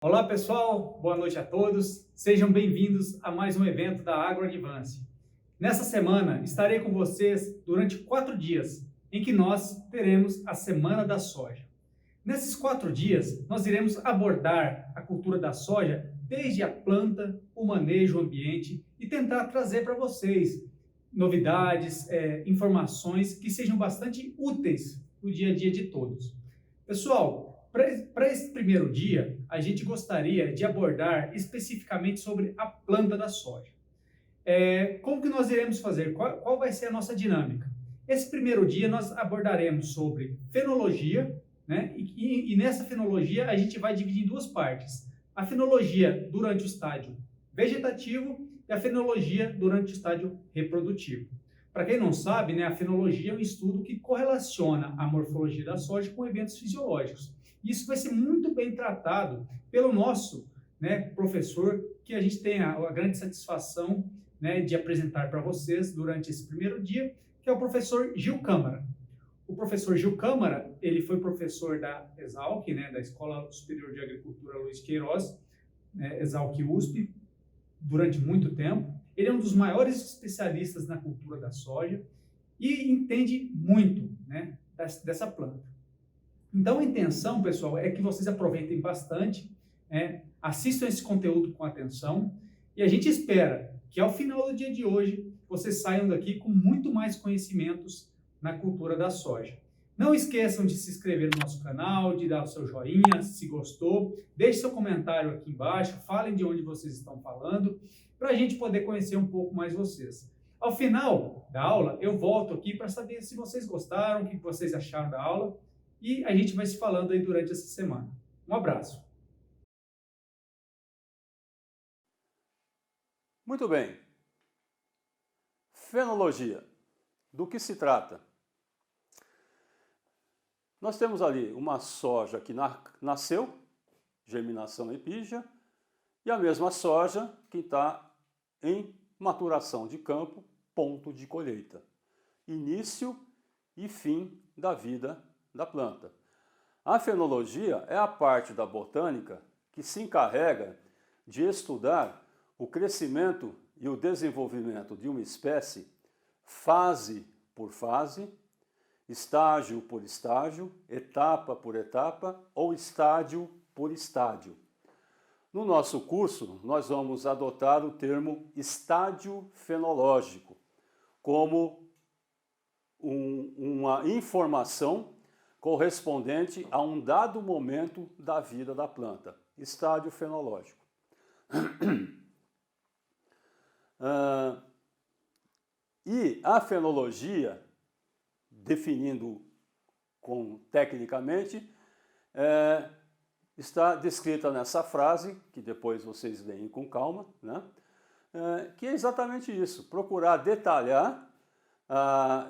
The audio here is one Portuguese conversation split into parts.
Olá pessoal, boa noite a todos. Sejam bem-vindos a mais um evento da AgroAdvance. Nessa semana estarei com vocês durante 4 dias, em que nós teremos a Semana da Soja. Nesses 4 dias, nós iremos abordar a cultura da soja desde a planta, o manejo, o ambiente e tentar trazer para vocês novidades, informações que sejam bastante úteis no dia a dia de todos. Pessoal, para esse primeiro dia, a gente gostaria de abordar especificamente sobre a planta da soja. Como que nós iremos fazer? Qual vai ser a nossa dinâmica? Esse primeiro dia nós abordaremos sobre fenologia, né? E nessa fenologia a gente vai dividir em duas partes. A fenologia durante o estágio vegetativo e a fenologia durante o estágio reprodutivo. Para quem não sabe, né, a fenologia é um estudo que correlaciona a morfologia da soja com eventos fisiológicos. Isso vai ser muito bem tratado pelo nosso, né, professor, que a gente tem a grande satisfação, né, de apresentar para vocês durante esse primeiro dia, que é o professor Gil Câmara. O professor Gil Câmara, ele foi professor da Exalc, né, da Escola Superior de Agricultura Luiz Queiroz, né, Exalc USP, durante muito tempo. Ele é um dos maiores especialistas na cultura da soja e entende muito, né, dessa planta. Então, a intenção, pessoal, é que vocês aproveitem bastante, assistam esse conteúdo com atenção e a gente espera que ao final do dia de hoje vocês saiam daqui com muito mais conhecimentos na cultura da soja. Não esqueçam de se inscrever no nosso canal, de dar o seu joinha, se gostou, deixe seu comentário aqui embaixo, falem de onde vocês estão falando, para a gente poder conhecer um pouco mais vocês. Ao final da aula, eu volto aqui para saber se vocês gostaram, o que vocês acharam da aula, e a gente vai se falando aí durante essa semana. Um abraço. Muito bem. Fenologia. Do que se trata? Nós temos ali uma soja que nasceu, germinação epígea, e a mesma soja que está em maturação de campo, ponto de colheita. Início e fim da vida da planta. A fenologia é a parte da botânica que se encarrega de estudar o crescimento e o desenvolvimento de uma espécie fase por fase, estágio por estágio, etapa por etapa ou estádio por estádio. No nosso curso, nós vamos adotar o termo estádio fenológico como uma informação correspondente a um dado momento da vida da planta, estádio fenológico. E a fenologia, definindo tecnicamente, está descrita nessa frase, que depois vocês leem com calma, né? Que é exatamente isso, procurar detalhar,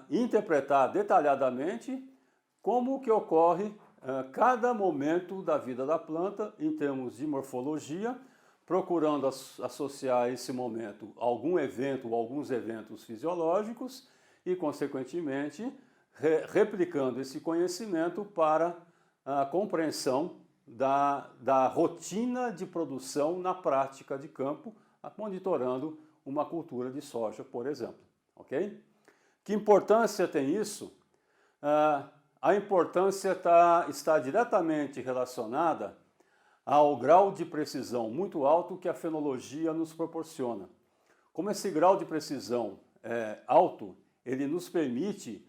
interpretar detalhadamente como que ocorre cada momento da vida da planta em termos de morfologia, procurando associar a esse momento algum evento ou alguns eventos fisiológicos e, consequentemente, replicando esse conhecimento para a compreensão da rotina de produção na prática de campo, monitorando uma cultura de soja, por exemplo. Ok? Que importância tem isso? A importância está diretamente relacionada ao grau de precisão muito alto que a fenologia nos proporciona. Como esse grau de precisão é alto, ele nos permite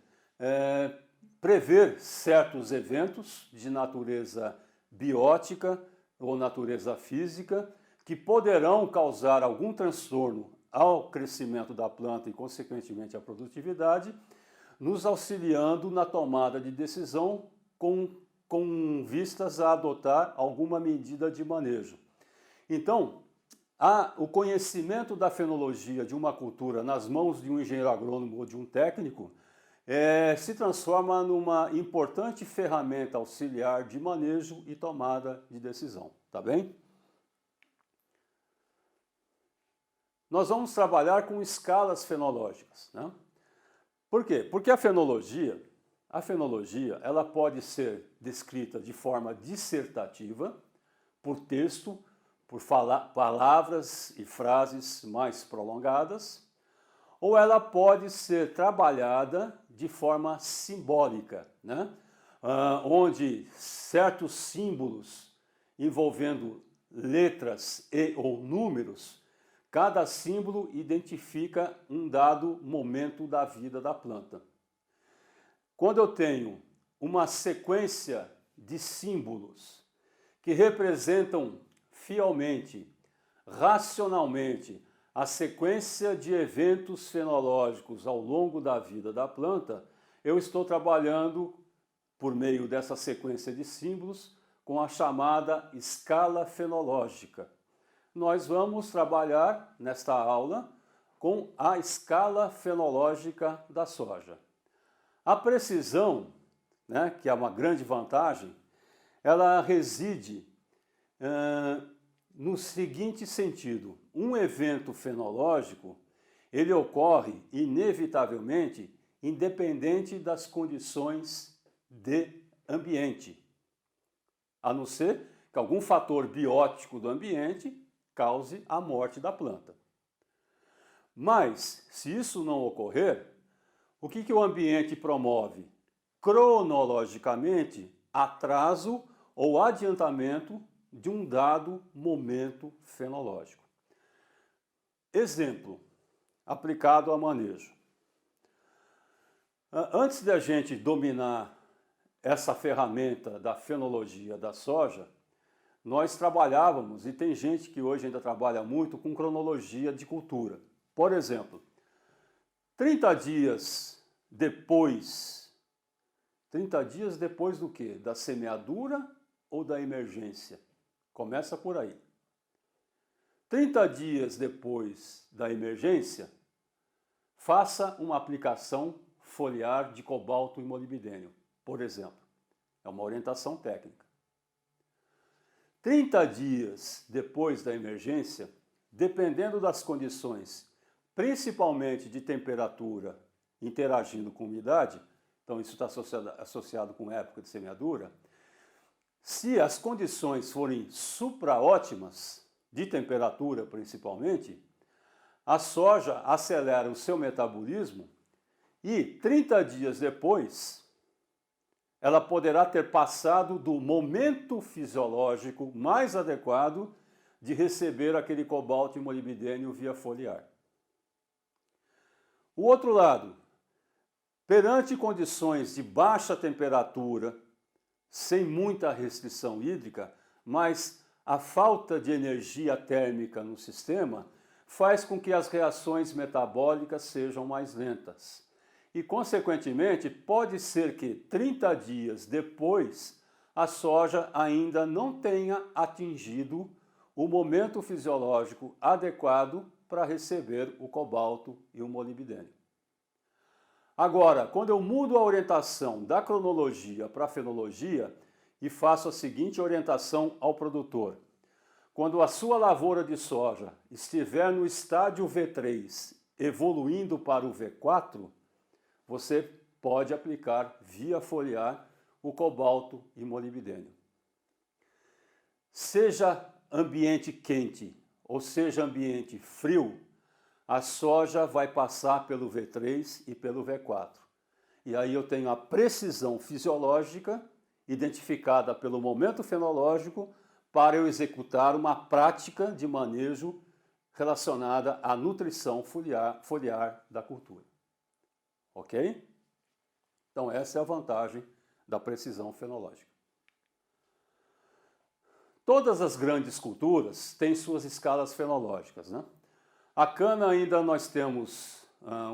prever certos eventos de natureza biótica ou natureza física que poderão causar algum transtorno ao crescimento da planta e, consequentemente, à produtividade, nos auxiliando na tomada de decisão com vistas a adotar alguma medida de manejo. Então, o conhecimento da fenologia de uma cultura nas mãos de um engenheiro agrônomo ou de um técnico se transforma numa importante ferramenta auxiliar de manejo e tomada de decisão. Tá bem? Nós vamos trabalhar com escalas fenológicas, né? Por quê? Porque a fenologia ela pode ser descrita de forma dissertativa, por texto, por palavras e frases mais prolongadas, ou ela pode ser trabalhada de forma simbólica, né? Onde certos símbolos envolvendo letras e ou números, cada símbolo identifica um dado momento da vida da planta. Quando eu tenho uma sequência de símbolos que representam fielmente, racionalmente, a sequência de eventos fenológicos ao longo da vida da planta, eu estou trabalhando, por meio dessa sequência de símbolos, com a chamada escala fenológica. Nós vamos trabalhar nesta aula com a escala fenológica da soja. A precisão, né, que é uma grande vantagem, ela reside no seguinte sentido: um evento fenológico, ele ocorre inevitavelmente independente das condições de ambiente, a não ser que algum fator biótico do ambiente cause a morte da planta. Mas, se isso não ocorrer, o que o ambiente promove? Cronologicamente, atraso ou adiantamento de um dado momento fenológico. Exemplo, aplicado a manejo. Antes de a gente dominar essa ferramenta da fenologia da soja, nós trabalhávamos, e tem gente que hoje ainda trabalha muito, com cronologia de cultura. Por exemplo, 30 dias depois do quê? Da semeadura ou da emergência? Começa por aí. 30 dias depois da emergência, faça uma aplicação foliar de cobalto e molibdênio, por exemplo. É uma orientação técnica. 30 dias depois da emergência, dependendo das condições, principalmente de temperatura interagindo com umidade, então isso está associado com época de semeadura, se as condições forem supraótimas, de temperatura principalmente, a soja acelera o seu metabolismo e 30 dias depois, ela poderá ter passado do momento fisiológico mais adequado de receber aquele cobalto e molibdênio via foliar. O outro lado, perante condições de baixa temperatura, sem muita restrição hídrica, mas a falta de energia térmica no sistema faz com que as reações metabólicas sejam mais lentas. E, consequentemente, pode ser que 30 dias depois a soja ainda não tenha atingido o momento fisiológico adequado para receber o cobalto e o molibdênio. Agora, quando eu mudo a orientação da cronologia para a fenologia e faço a seguinte orientação ao produtor: quando a sua lavoura de soja estiver no estádio V3 evoluindo para o V4, você pode aplicar via foliar o cobalto e molibdênio. Seja ambiente quente ou seja ambiente frio, a soja vai passar pelo V3 e pelo V4. E aí eu tenho a precisão fisiológica identificada pelo momento fenológico para eu executar uma prática de manejo relacionada à nutrição foliar da cultura. Ok? Então essa é a vantagem da precisão fenológica. Todas as grandes culturas têm suas escalas fenológicas, né? A cana ainda nós temos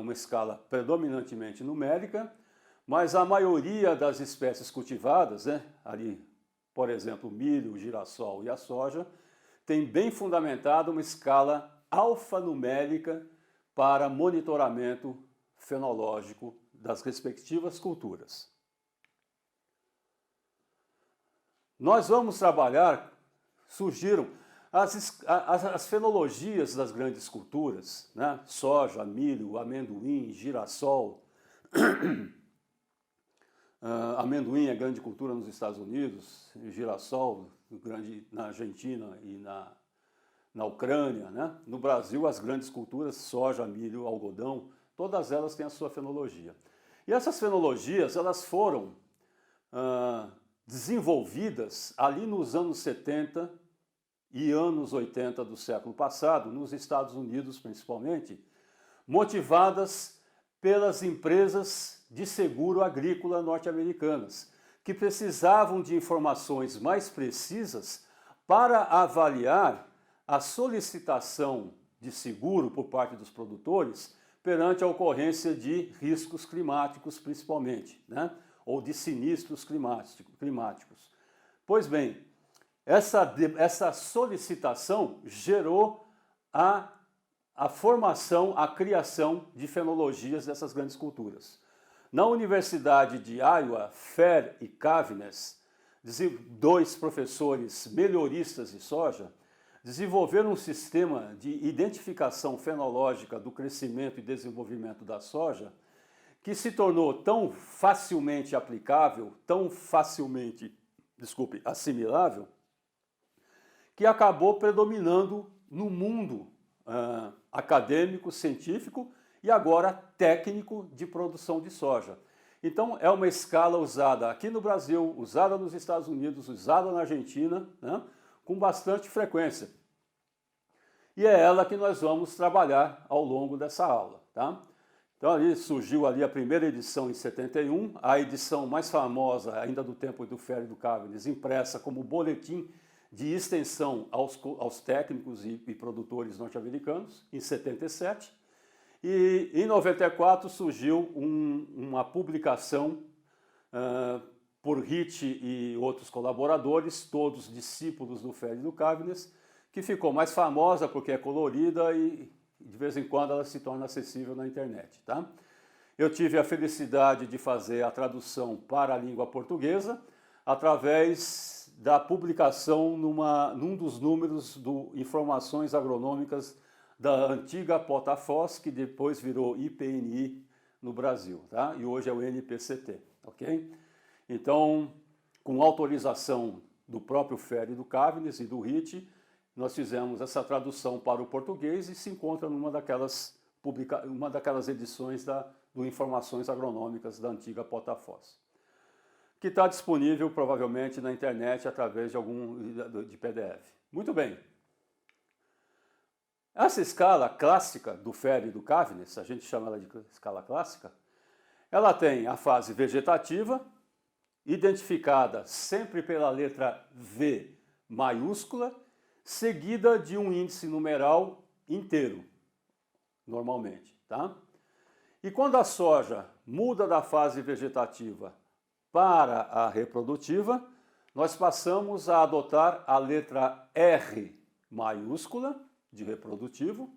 uma escala predominantemente numérica, mas a maioria das espécies cultivadas, né, ali, por exemplo, o milho, o girassol e a soja, tem bem fundamentada uma escala alfanumérica para monitoramento fenológico das respectivas culturas. Nós vamos trabalhar, surgiram as fenologias das grandes culturas, né? Soja, milho, amendoim, girassol. Amendoim é grande cultura nos Estados Unidos, girassol na Argentina e na Ucrânia, né? No Brasil, as grandes culturas, soja, milho, algodão, todas elas têm a sua fenologia. E essas fenologias, elas foram desenvolvidas ali nos anos 70 e anos 80 do século passado, nos Estados Unidos principalmente, motivadas pelas empresas de seguro agrícola norte-americanas, que precisavam de informações mais precisas para avaliar a solicitação de seguro por parte dos produtores perante a ocorrência de riscos climáticos, principalmente, né? Ou de sinistros climáticos. Pois bem, essa solicitação gerou a formação, a criação de fenologias dessas grandes culturas. Na Universidade de Iowa, Fair e Cavness, dois professores melhoristas de soja, desenvolveram um sistema de identificação fenológica do crescimento e desenvolvimento da soja que se tornou tão facilmente aplicável, tão facilmente, assimilável, que acabou predominando no mundo acadêmico, científico e agora técnico de produção de soja. Então é uma escala usada aqui no Brasil, usada nos Estados Unidos, usada na Argentina, né, com bastante frequência. E é ela que nós vamos trabalhar ao longo dessa aula, tá? Então ali surgiu ali a primeira edição em 71, a edição mais famosa ainda do tempo do Fair e do Cavness, impressa como boletim de extensão aos técnicos e produtores norte-americanos, em 77. E em 94 surgiu uma publicação por Hitch e outros colaboradores, todos discípulos do Fair e do Cavness, que ficou mais famosa porque é colorida e de vez em quando ela se torna acessível na internet, tá? Eu tive a felicidade de fazer a tradução para a língua portuguesa através da publicação num dos números do Informações Agronômicas da antiga Potafos, que depois virou IPNI no Brasil, tá? E hoje é o NPCT, ok? Então, com autorização do próprio Fair e do Cavness e do Hitch, nós fizemos essa tradução para o português e se encontra numa daquelas edições do Informações Agronômicas da antiga Potafos, que está disponível provavelmente na internet através de PDF. Muito bem. Essa escala clássica do Fair e do Cavness, a gente chama ela de escala clássica, ela tem a fase vegetativa, identificada sempre pela letra V maiúscula, seguida de um índice numeral inteiro, normalmente, tá? E quando a soja muda da fase vegetativa para a reprodutiva, nós passamos a adotar a letra R maiúscula, de reprodutivo,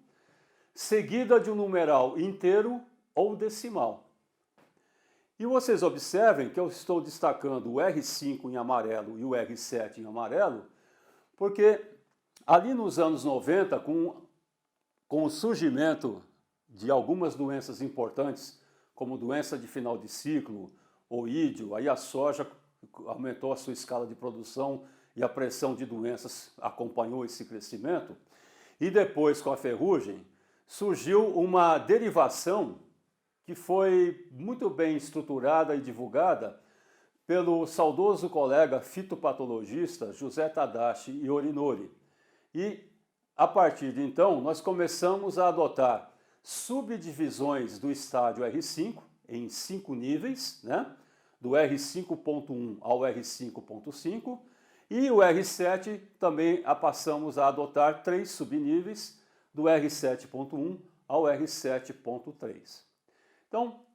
seguida de um numeral inteiro ou decimal. E vocês observem que eu estou destacando o R5 em amarelo e o R7 em amarelo, porque ali nos anos 90, com o surgimento de algumas doenças importantes, como doença de final de ciclo, oídio, aí a soja aumentou a sua escala de produção e a pressão de doenças acompanhou esse crescimento. E depois, com a ferrugem, surgiu uma derivação que foi muito bem estruturada e divulgada pelo saudoso colega fitopatologista José Tadashi Yorinori. E, a partir de então, nós começamos a adotar subdivisões do estádio R5 em 5 níveis, né? Do R5.1 ao R5.5, e o R7 também passamos a adotar 3 subníveis, do R7.1 ao R7.3. Então,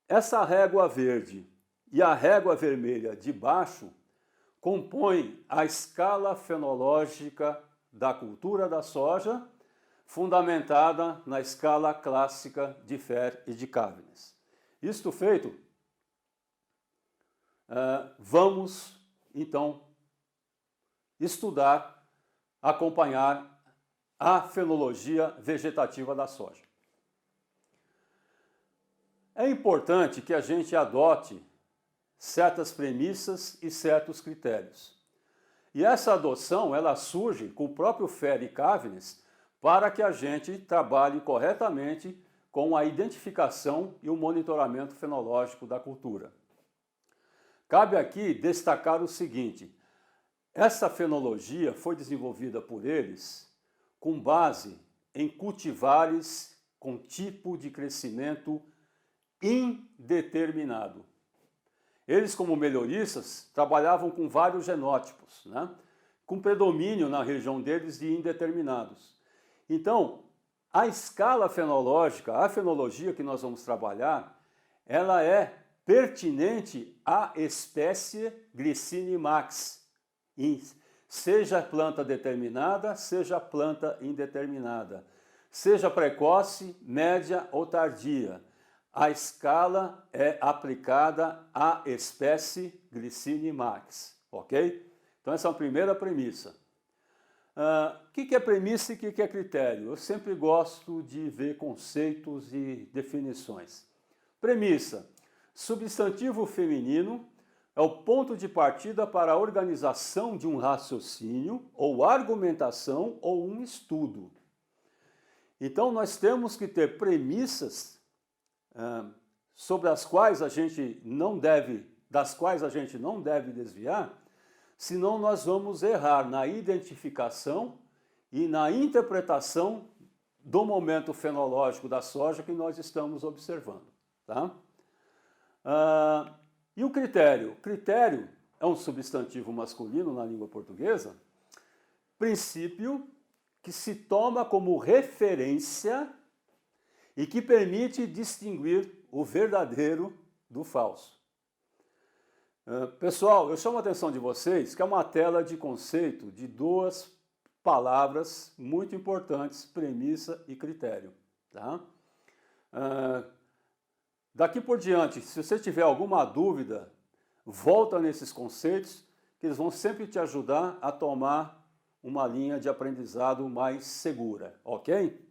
essa régua verde e a régua vermelha de baixo compõem a escala fenológica da cultura da soja, fundamentada na escala clássica de Fair e de Cavness. Isto feito, vamos então estudar, acompanhar a fenologia vegetativa da soja. É importante que a gente adote certas premissas e certos critérios. E essa adoção, ela surge com o próprio Ferry Cavendish para que a gente trabalhe corretamente com a identificação e o monitoramento fenológico da cultura. Cabe aqui destacar o seguinte: essa fenologia foi desenvolvida por eles com base em cultivares com tipo de crescimento indeterminado. Eles, como melhoristas, trabalhavam com vários genótipos, né? Com predomínio na região deles de indeterminados. Então, a escala fenológica, a fenologia que nós vamos trabalhar, ela é pertinente à espécie Glycine max, seja planta determinada, seja planta indeterminada, seja precoce, média ou tardia. A escala é aplicada à espécie Glycine max, ok? Então essa é a primeira premissa. O que é premissa e o que é critério? Eu sempre gosto de ver conceitos e definições. Premissa: substantivo feminino é o ponto de partida para a organização de um raciocínio, ou argumentação, ou um estudo. Então nós temos que ter premissas sobre as quais a gente não deve, das quais a gente não deve desviar, senão nós vamos errar na identificação e na interpretação do momento fenológico da soja que nós estamos observando. Tá? E o critério? Critério é um substantivo masculino na língua portuguesa, princípio que se toma como referência e que permite distinguir o verdadeiro do falso. Pessoal, eu chamo a atenção de vocês que é uma tela de conceito de duas palavras muito importantes, premissa e critério. Tá? Daqui por diante, se você tiver alguma dúvida, volta nesses conceitos, que eles vão sempre te ajudar a tomar uma linha de aprendizado mais segura, ok?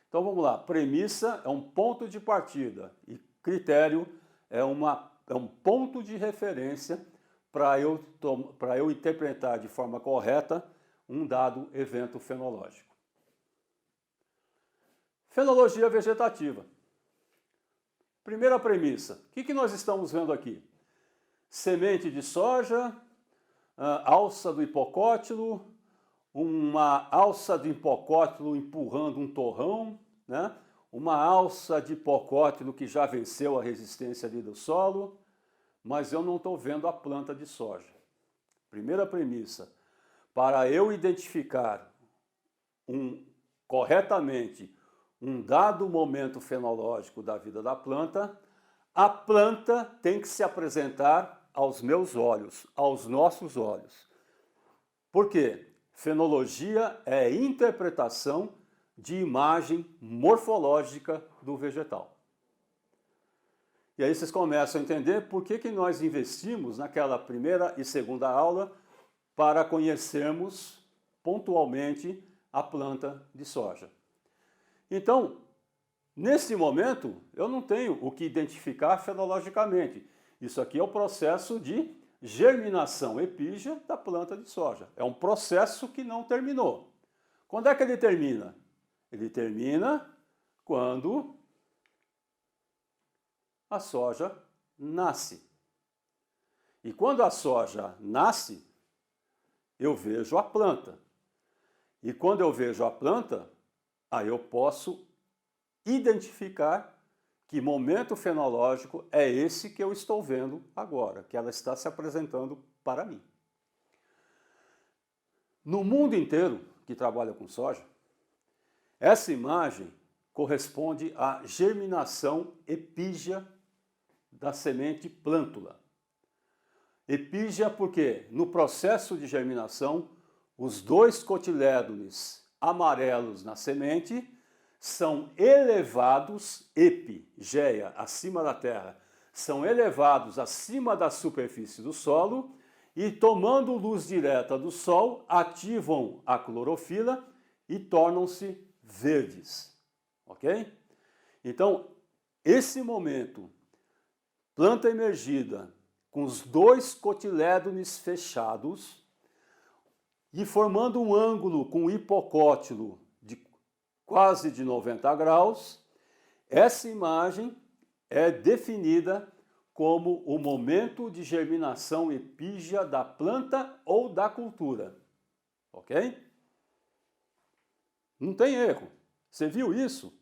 Então vamos lá, premissa é um ponto de partida e critério é um ponto de referência para eu interpretar de forma correta um dado evento fenológico. Fenologia vegetativa. Primeira premissa, o que nós estamos vendo aqui? Semente de soja, alça do hipocótilo, uma alça de hipocótilo empurrando um torrão, né? Uma alça de hipocótilo que já venceu a resistência ali do solo, mas eu não estou vendo a planta de soja. Primeira premissa, para eu identificar corretamente um dado momento fenológico da vida da planta, a planta tem que se apresentar aos meus olhos, aos nossos olhos. Por quê? Fenologia é interpretação de imagem morfológica do vegetal. E aí vocês começam a entender por que nós investimos naquela primeira e segunda aula para conhecermos pontualmente a planta de soja. Então, nesse momento, eu não tenho o que identificar fenologicamente. Isso aqui é o processo de germinação epígea da planta de soja. É um processo que não terminou. Quando é que ele termina? Ele termina quando a soja nasce. E quando a soja nasce, eu vejo a planta. E quando eu vejo a planta, aí eu posso identificar que momento fenológico é esse que eu estou vendo agora, que ela está se apresentando para mim. No mundo inteiro que trabalha com soja, essa imagem corresponde à germinação epígea da semente plântula. Epígea porque no processo de germinação, os dois cotilédones amarelos na semente são elevados, geia, acima da terra, são elevados acima da superfície do solo e, tomando luz direta do sol, ativam a clorofila e tornam-se verdes, ok? Então, esse momento, planta emergida, com os dois cotilédones fechados, e formando um ângulo com o hipocótilo de quase de 90 graus, essa imagem é definida como o momento de germinação epígea da planta ou da cultura. Ok? Não tem erro. Você viu isso?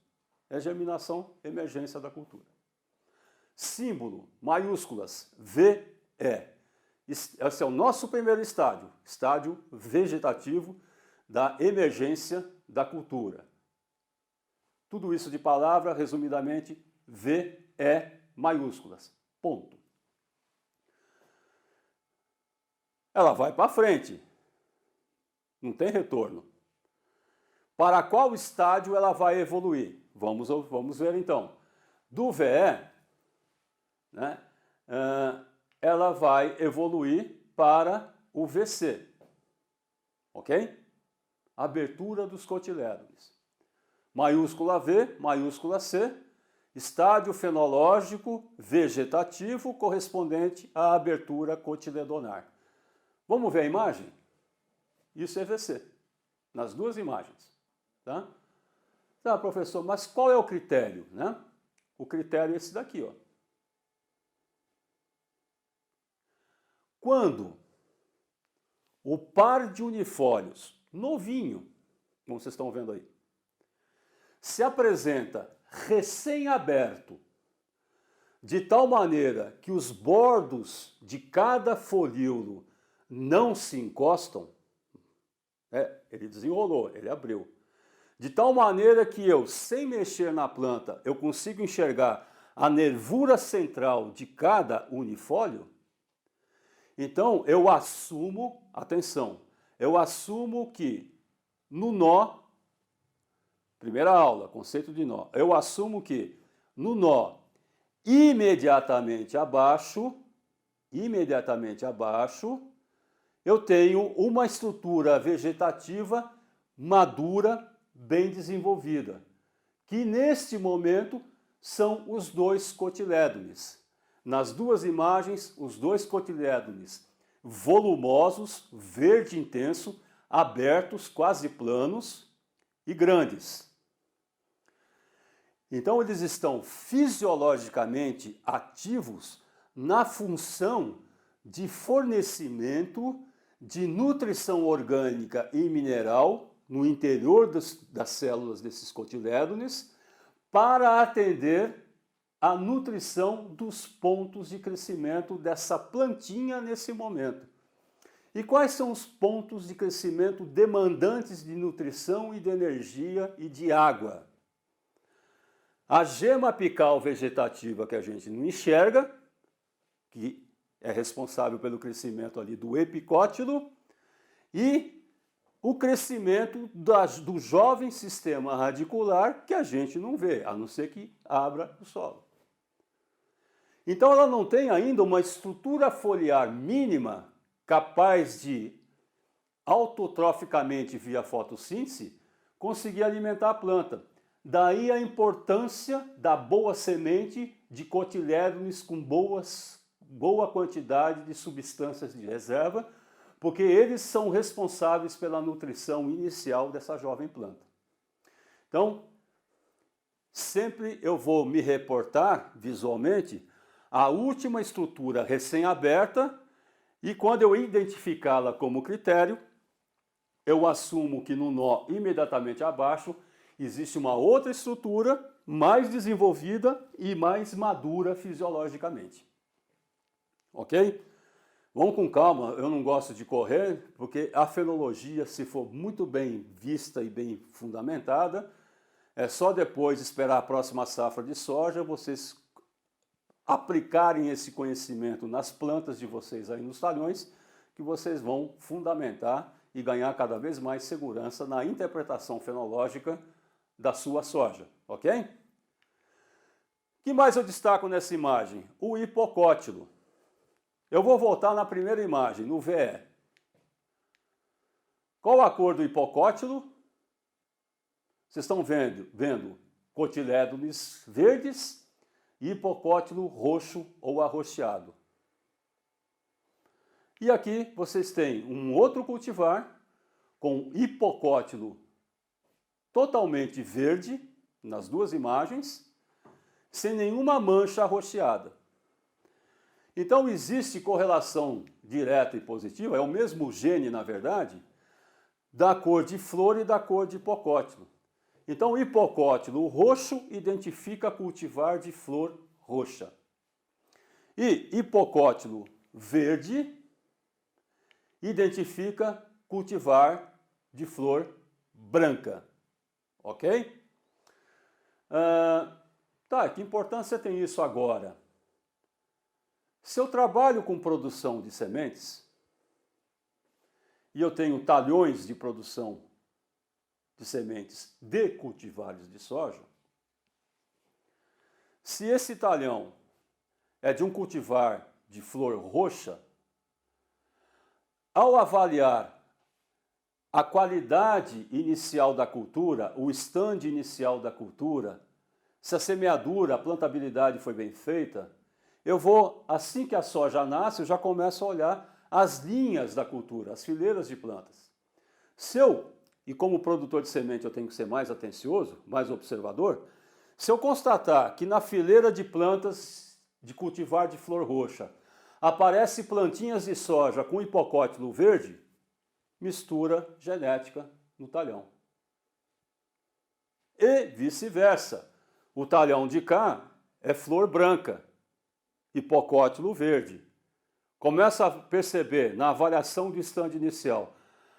É germinação, emergência da cultura. Símbolo, maiúsculas, VE. Esse é o nosso primeiro estádio, estádio vegetativo da emergência da cultura. Tudo isso de palavra, resumidamente, VE maiúsculas. Ponto. Ela vai para frente. Não tem retorno. Para qual estádio ela vai evoluir? Vamos ver então. Do VE, né, ela vai evoluir para o VC. Ok? Abertura dos cotilédones. Maiúscula V, maiúscula C, estádio fenológico vegetativo correspondente à abertura cotiledonar. Vamos ver a imagem? Isso é VC, nas duas imagens. Tá? Tá, professor, mas qual é o critério? Né? O critério é esse daqui, ó. Quando o par de unifólios, novinho, como vocês estão vendo aí, se apresenta recém-aberto, de tal maneira que os bordos de cada folíolo não se encostam, ele desenrolou, ele abriu. De tal maneira que eu, sem mexer na planta, eu consigo enxergar a nervura central de cada unifólio. Então, eu assumo, atenção, eu assumo que no nó, primeira aula, conceito de nó, eu assumo que no nó imediatamente abaixo, eu tenho uma estrutura vegetativa madura, bem desenvolvida, que neste momento são os dois cotilédones. Nas duas imagens, os dois cotilédones volumosos, verde intenso, abertos, quase planos e grandes. Então eles estão fisiologicamente ativos na função de fornecimento de nutrição orgânica e mineral no interior das células desses cotilédones para atender a nutrição dos pontos de crescimento dessa plantinha nesse momento. E quais são os pontos de crescimento demandantes de nutrição e de energia e de água? A gema apical vegetativa que a gente não enxerga, que é responsável pelo crescimento ali do epicótilo, e o crescimento do jovem sistema radicular que a gente não vê, a não ser que abra o solo. Então ela não tem ainda uma estrutura foliar mínima capaz de, autotroficamente via fotossíntese, conseguir alimentar a planta. Daí a importância da boa semente de cotilédones com boa quantidade de substâncias de reserva, porque eles são responsáveis pela nutrição inicial dessa jovem planta. Então, sempre eu vou me reportar visualmente à última estrutura recém-aberta e quando eu identificá-la como critério, eu assumo que no nó imediatamente abaixo existe uma outra estrutura mais desenvolvida e mais madura fisiologicamente. Ok? Vamos com calma, eu não gosto de correr, porque a fenologia, se for muito bem vista e bem fundamentada, é só depois esperar a próxima safra de soja, vocês aplicarem esse conhecimento nas plantas de vocês aí nos talhões, que vocês vão fundamentar e ganhar cada vez mais segurança na interpretação fenológica da sua soja, ok? O que mais eu destaco nessa imagem? O hipocótilo. Eu vou voltar na primeira imagem, no VE. Qual a cor do hipocótilo? Vocês estão vendo cotilédones verdes e hipocótilo roxo ou arroxeado. E aqui vocês têm um outro cultivar com hipocótilo totalmente verde, nas duas imagens, sem nenhuma mancha arroxeada. Então existe correlação direta e positiva, é o mesmo gene, na verdade, da cor de flor e da cor de hipocótilo. Então o hipocótilo roxo identifica cultivar de flor roxa. E hipocótilo verde identifica cultivar de flor branca. Ok? Tá, que importância tem isso agora? Se eu trabalho com produção de sementes e eu tenho talhões de produção de sementes de cultivares de soja, se esse talhão é de um cultivar de flor roxa, ao avaliar a qualidade inicial da cultura, o stand inicial da cultura, se a semeadura, a plantabilidade foi bem feita, eu vou, assim que a soja nasce, eu já começo a olhar as linhas da cultura, as fileiras de plantas. E como produtor de semente eu tenho que ser mais atencioso, mais observador, se eu constatar que na fileira de plantas de cultivar de flor roxa aparece plantinhas de soja com hipocótilo verde, mistura genética no talhão. E vice-versa. O talhão de cá é flor branca, hipocótilo verde. Começa a perceber na avaliação do stand inicial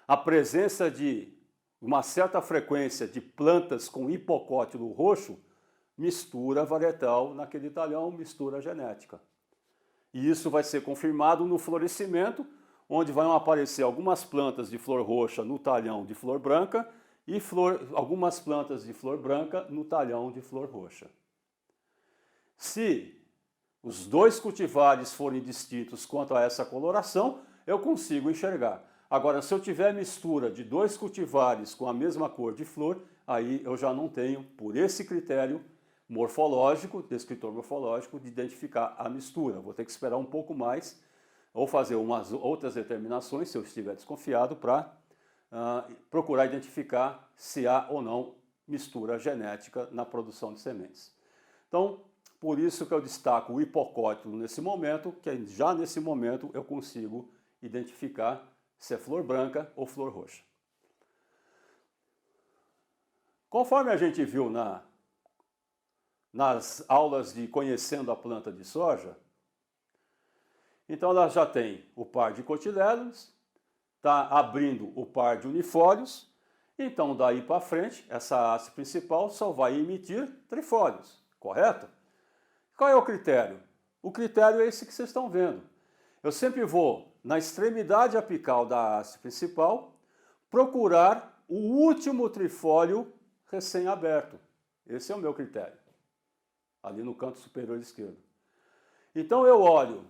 a presença de uma certa frequência de plantas com hipocótilo roxo, mistura varietal naquele talhão, mistura genética. E isso vai ser confirmado no florescimento, onde vão aparecer algumas plantas de flor roxa no talhão de flor branca e algumas plantas de flor branca no talhão de flor roxa. Se os dois cultivares forem distintos quanto a essa coloração, eu consigo enxergar. Agora, se eu tiver mistura de dois cultivares com a mesma cor de flor, aí eu já não tenho, por esse critério morfológico, descritor morfológico, de identificar a mistura. Vou ter que esperar um pouco mais ou fazer umas outras determinações, se eu estiver desconfiado, para procurar identificar se há ou não mistura genética na produção de sementes. Então, por isso que eu destaco o hipocótilo nesse momento, que já nesse momento eu consigo identificar se é flor branca ou flor roxa. Conforme a gente viu nas aulas de Conhecendo a Planta de Soja, então ela já tem o par de cotilédones, está abrindo o par de unifólios, então daí para frente essa haste principal só vai emitir trifólios, correto? Qual é o critério? O critério é esse que vocês estão vendo. Eu sempre vou na extremidade apical da haste principal procurar o último trifólio recém-aberto. Esse é o meu critério, ali no canto superior esquerdo. Então eu olho,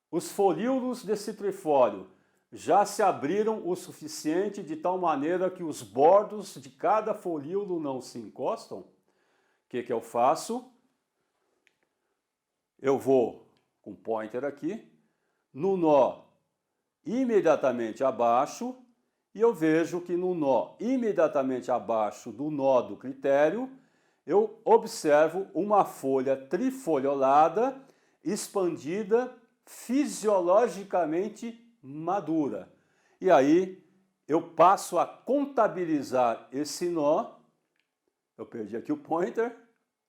os folíolos desse trifólio já se abriram o suficiente de tal maneira que os bordos de cada folíolo não se encostam? O que eu faço? Eu vou com o pointer aqui, no nó imediatamente abaixo, e eu vejo que no nó imediatamente abaixo do nó do critério, eu observo uma folha trifoliolada, expandida, fisiologicamente madura. E aí eu passo a contabilizar esse nó, eu perdi aqui o pointer,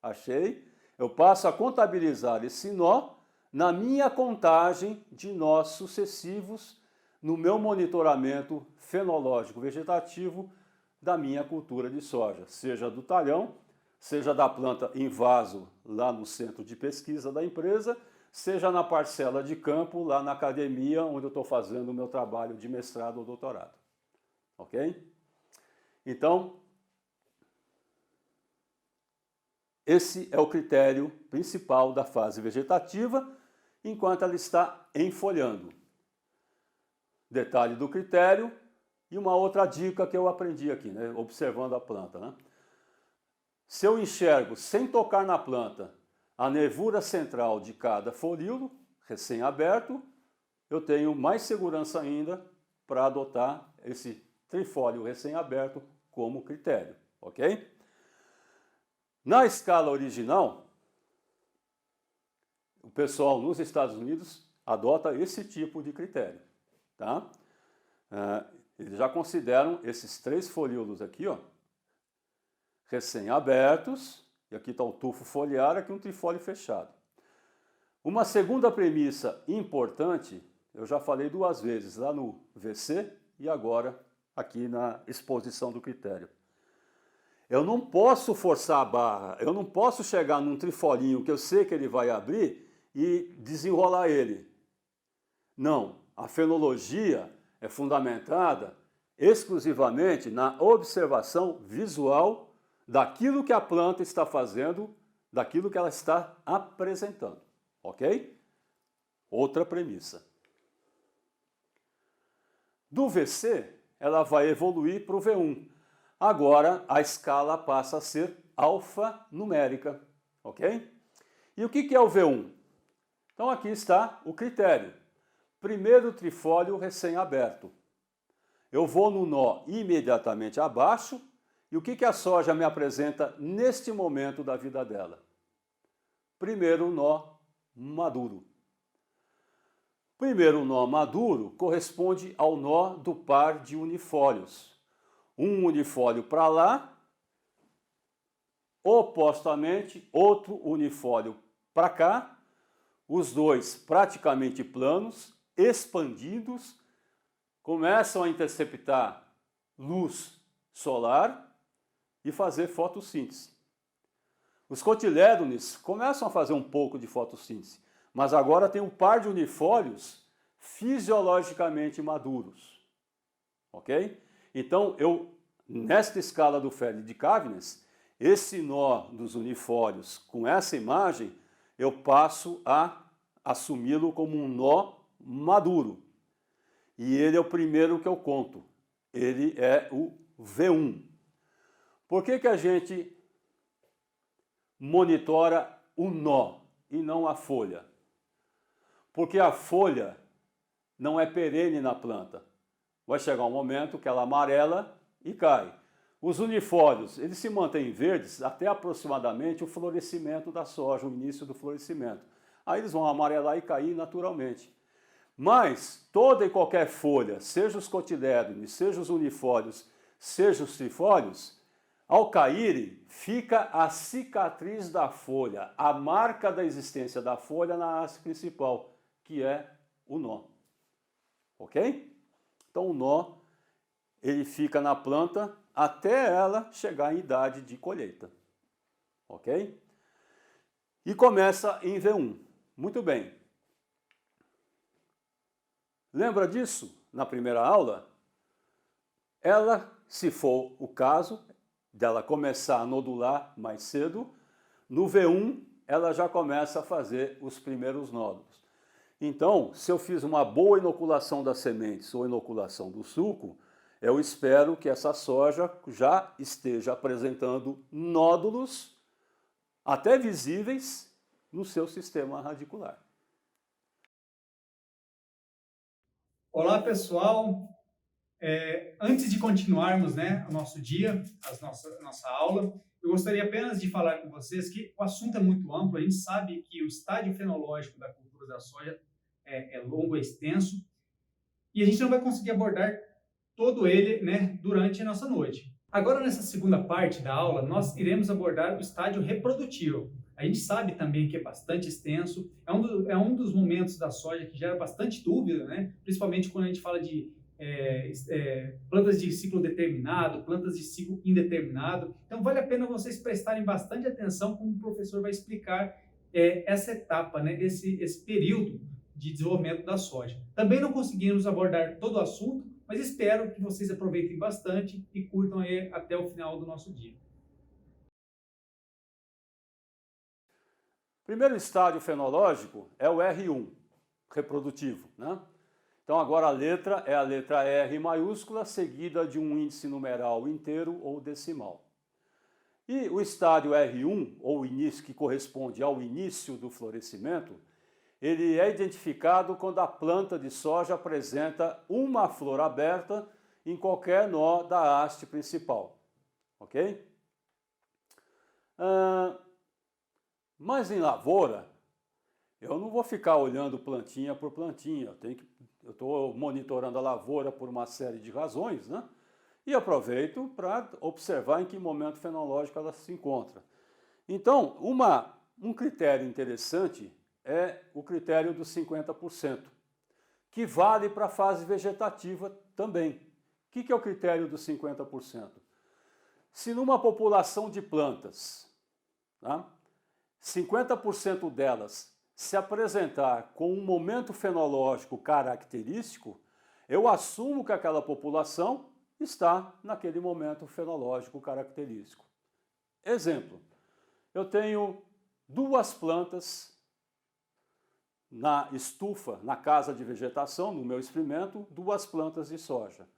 achei, eu passo a contabilizar esse nó na minha contagem de nós sucessivos no meu monitoramento fenológico vegetativo da minha cultura de soja, seja do talhão, seja da planta em vaso lá no centro de pesquisa da empresa, seja na parcela de campo lá na academia onde eu estou fazendo o meu trabalho de mestrado ou doutorado. Ok? Então, esse é o critério principal da fase vegetativa, enquanto ela está enfolhando. Detalhe do critério e uma outra dica que eu aprendi aqui, né, observando a planta. Né? Se eu enxergo, sem tocar na planta, a nervura central de cada folíolo, recém-aberto, eu tenho mais segurança ainda para adotar esse trifólio recém-aberto como critério, ok? Na escala original, o pessoal nos Estados Unidos adota esse tipo de critério, tá? Eles já consideram esses 3 folíolos aqui, ó, recém-abertos, e aqui está o tufo foliar, aqui um trifólio fechado. Uma segunda premissa importante, eu já falei 2 vezes lá no VC e agora aqui na exposição do critério. Eu não posso forçar a barra, eu não posso chegar num trifolinho que eu sei que ele vai abrir e desenrolar ele. Não, a fenologia é fundamentada exclusivamente na observação visual daquilo que a planta está fazendo, daquilo que ela está apresentando, ok? Outra premissa. Do VC, ela vai evoluir para o V1. Agora, a escala passa a ser alfanumérica, ok? E o que é o V1? Então, aqui está o critério. Primeiro trifólio recém-aberto. Eu vou no nó imediatamente abaixo, e o que a soja me apresenta neste momento da vida dela? Primeiro nó maduro. Primeiro nó maduro corresponde ao nó do par de unifólios. Um unifólio para lá, opostamente, outro unifólio para cá, os dois praticamente planos, expandidos, começam a interceptar luz solar e fazer fotossíntese. Os cotilédones começam a fazer um pouco de fotossíntese, mas agora tem um par de unifólios fisiologicamente maduros, ok? Então, nesta escala do Feld de Caveness, esse nó dos unifólios com essa imagem, eu passo a assumi-lo como um nó maduro. E ele é o primeiro que eu conto. Ele é o V1. Por que a gente monitora o nó e não a folha? Porque a folha não é perene na planta. Vai chegar um momento que ela amarela e cai. Os unifólios, eles se mantêm verdes até aproximadamente o florescimento da soja, o início do florescimento. Aí eles vão amarelar e cair naturalmente. Mas toda e qualquer folha, seja os cotilédones, seja os unifólios, seja os trifólios, ao caírem, fica a cicatriz da folha, a marca da existência da folha na haste principal, que é o nó. Ok? Então o nó, ele fica na planta até ela chegar em idade de colheita. Ok? E começa em V1. Muito bem. Lembra disso? Na primeira aula, ela, se for o caso dela começar a nodular mais cedo, no V1 ela já começa a fazer os primeiros nódulos. Então, se eu fiz uma boa inoculação das sementes ou inoculação do suco, eu espero que essa soja já esteja apresentando nódulos, até visíveis, no seu sistema radicular. Olá, pessoal. Antes de continuarmos, o nosso dia, nossa aula, eu gostaria apenas de falar com vocês que o assunto é muito amplo. A gente sabe que o estágio fenológico da cultura da soja é longo, é extenso, e a gente não vai conseguir abordar todo ele, durante a nossa noite. Agora, nessa segunda parte da aula, nós iremos abordar o estágio reprodutivo. A gente sabe também que é bastante extenso, é um dos momentos da soja que gera bastante dúvida, principalmente quando a gente fala de plantas de ciclo determinado, plantas de ciclo indeterminado. Então, vale a pena vocês prestarem bastante atenção como o professor vai explicar essa etapa, esse período de desenvolvimento da soja. Também não conseguimos abordar todo o assunto, mas espero que vocês aproveitem bastante e curtam aí até o final do nosso dia. Primeiro estágio fenológico é o R1, reprodutivo, Então agora a letra é a letra R maiúscula, seguida de um índice numeral inteiro ou decimal. E o estágio R1, ou início, que corresponde ao início do florescimento, ele é identificado quando a planta de soja apresenta uma flor aberta em qualquer nó da haste principal, ok? Mas em lavoura, eu não vou ficar olhando plantinha por plantinha, eu estou monitorando a lavoura por uma série de razões, né? E aproveito para observar em que momento fenológico ela se encontra. Então, um critério interessante é o critério dos 50%, que vale para a fase vegetativa também. O que é o critério dos 50%? Se numa população de plantas, tá, 50% delas se apresentar com um momento fenológico característico, eu assumo que aquela população está naquele momento fenológico característico. Exemplo, eu tenho 2 plantas na estufa, na casa de vegetação, no meu experimento, 2 plantas de soja.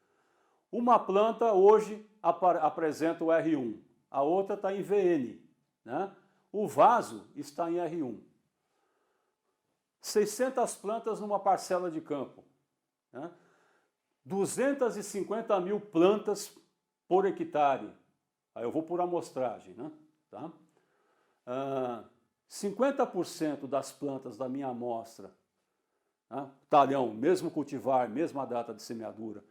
Uma planta hoje apresenta o R1, a outra está em VN, né? O vaso está em R1. 600 plantas numa parcela de campo, né? 250 mil plantas por hectare. Aí eu vou por amostragem, né? Tá? 50% das plantas da minha amostra, né? Talhão, mesmo cultivar, mesma data de semeadura,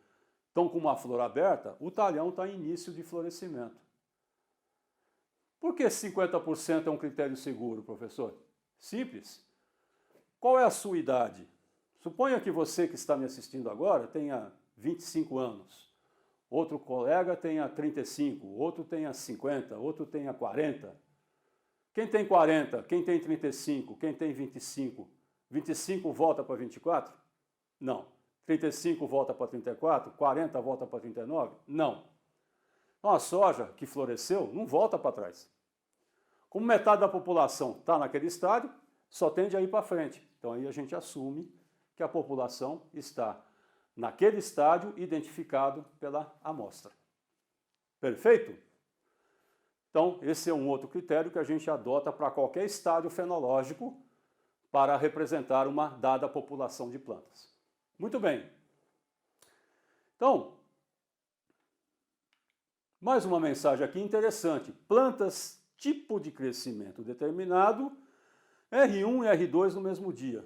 estão com uma flor aberta, o talhão está em início de florescimento. Por que 50% é um critério seguro, professor? Simples. Qual é a sua idade? Suponha que você que está me assistindo agora tenha 25 anos, outro colega tenha 35, outro tenha 50, outro tenha 40. Quem tem 40, quem tem 35, quem tem 25, 25 volta para 24? Não. 35 volta para 34, 40 volta para 39? Não. Então a soja que floresceu não volta para trás. Como metade da população está naquele estádio, só tende a ir para frente. Então aí a gente assume que a população está naquele estádio identificado pela amostra. Perfeito? Então, esse é um outro critério que a gente adota para qualquer estádio fenológico para representar uma dada população de plantas. Muito bem. Então, mais uma mensagem aqui interessante. Plantas, tipo de crescimento determinado, R1 e R2 no mesmo dia.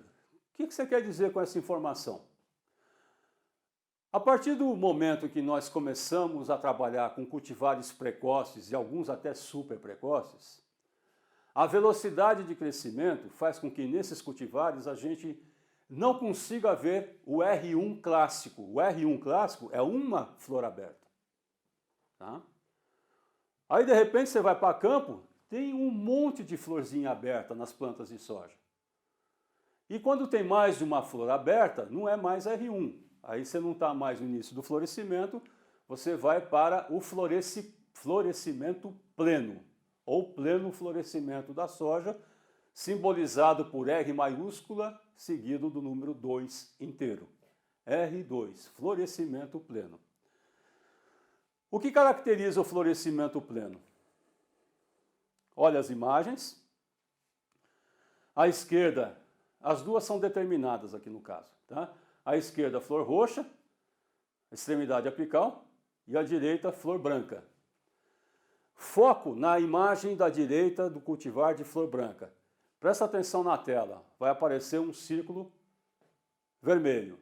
O que você quer dizer com essa informação? A partir do momento que nós começamos a trabalhar com cultivares precoces e alguns até super precoces, a velocidade de crescimento faz com que nesses cultivares a gente não consiga ver o R1 clássico. O R1 clássico é uma flor aberta. Tá? Aí de repente você vai para campo, tem um monte de florzinha aberta nas plantas de soja. E quando tem mais de uma flor aberta, não é mais R1. Aí você não está mais no início do florescimento, você vai para o florescimento pleno, ou pleno florescimento da soja, simbolizado por R maiúscula, seguido do número 2 inteiro. R2, florescimento pleno. O que caracteriza o florescimento pleno? Olha as imagens. À esquerda, as duas são determinadas aqui no caso, tá? À esquerda, flor roxa, extremidade apical, e à direita, flor branca. Foco na imagem da direita do cultivar de flor branca. Presta atenção na tela, vai aparecer um círculo vermelho.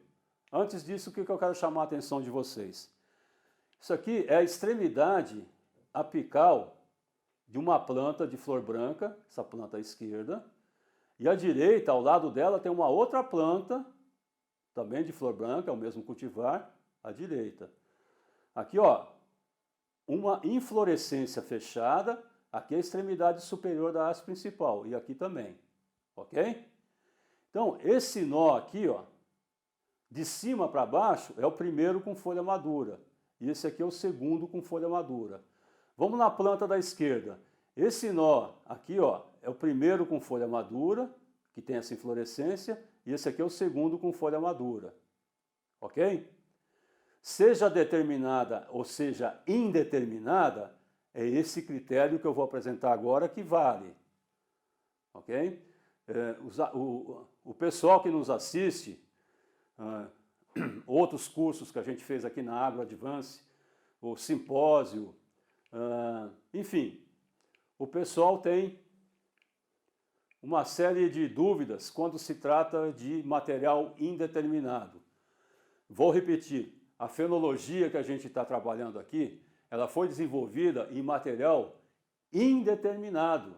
Antes disso, o que eu quero chamar a atenção de vocês? Isso aqui é a extremidade apical de uma planta de flor branca, essa planta à esquerda, e à direita, ao lado dela, tem uma outra planta, também de flor branca, é o mesmo cultivar, à direita. Aqui, ó, uma inflorescência fechada, aqui é a extremidade superior da haste principal, e aqui também, ok? Então, esse nó aqui, ó, de cima para baixo, é o primeiro com folha madura, e esse aqui é o segundo com folha madura. Vamos na planta da esquerda. Esse nó aqui, ó, é o primeiro com folha madura, que tem essa inflorescência, e esse aqui é o segundo com folha madura. Ok? Seja determinada ou seja indeterminada, é esse critério que eu vou apresentar agora que vale. Ok? O pessoal que nos assiste, outros cursos que a gente fez aqui na Agro Advance, o simpósio, enfim, o pessoal tem uma série de dúvidas quando se trata de material indeterminado. Vou repetir, a fenologia que a gente está trabalhando aqui, ela foi desenvolvida em material indeterminado.